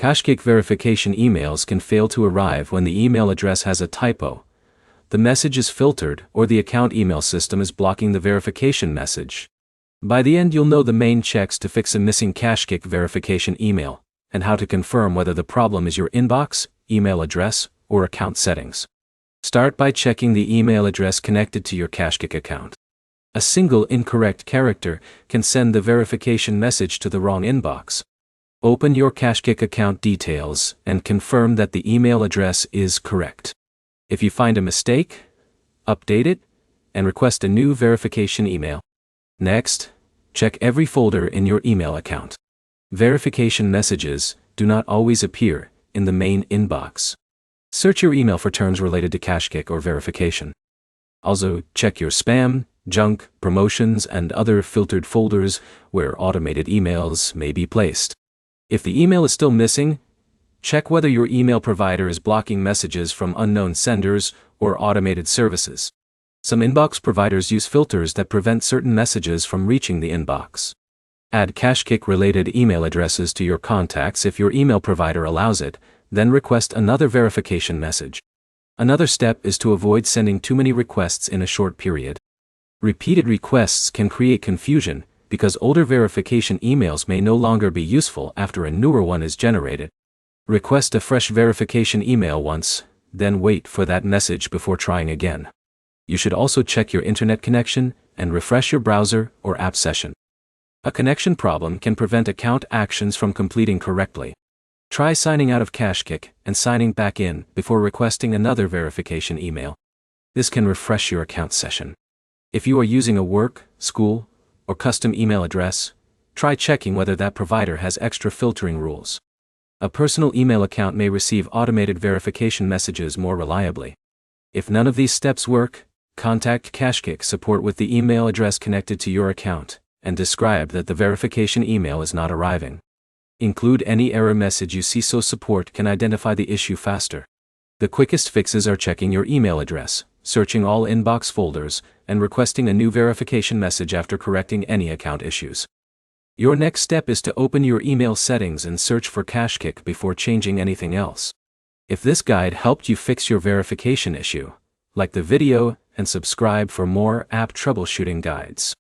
KashKick verification emails can fail to arrive when the email address has a typo, the message is filtered, or the account email system is blocking the verification message. By the end, you'll know the main checks to fix a missing KashKick verification email, and how to confirm whether the problem is your inbox, email address, or account settings. Start by checking the email address connected to your KashKick account. A single incorrect character can send the verification message to the wrong inbox. Open your KashKick account details and confirm that the email address is correct. If you find a mistake, update it and request a new verification email. Next, check every folder in your email account. Verification messages do not always appear in the main inbox. Search your email for terms related to KashKick or verification. Also, check your spam, junk, promotions, and other filtered folders where automated emails may be placed. If the email is still missing, check whether your email provider is blocking messages from unknown senders or automated services. Some inbox providers use filters that prevent certain messages from reaching the inbox. Add KashKick-related email addresses to your contacts if your email provider allows it, then request another verification message. Another step is to avoid sending too many requests in a short period. Repeated requests can create confusion because older verification emails may no longer be useful after a newer one is generated. Request a fresh verification email once, then wait for that message before trying again. You should also check your internet connection and refresh your browser or app session. A connection problem can prevent account actions from completing correctly. Try signing out of KashKick and signing back in before requesting another verification email. This can refresh your account session. If you are using a work, school, or custom email address, try checking whether that provider has extra filtering rules. A personal email account may receive automated verification messages more reliably. If none of these steps work, contact KashKick support with the email address connected to your account and describe that the verification email is not arriving. Include any error message you see so support can identify the issue faster. The quickest fixes are checking your email address, searching all inbox folders, and requesting a new verification message after correcting any account issues. Your next step is to open your email settings and search for KashKick before changing anything else. If this guide helped you fix your verification issue, like the video and subscribe for more app troubleshooting guides.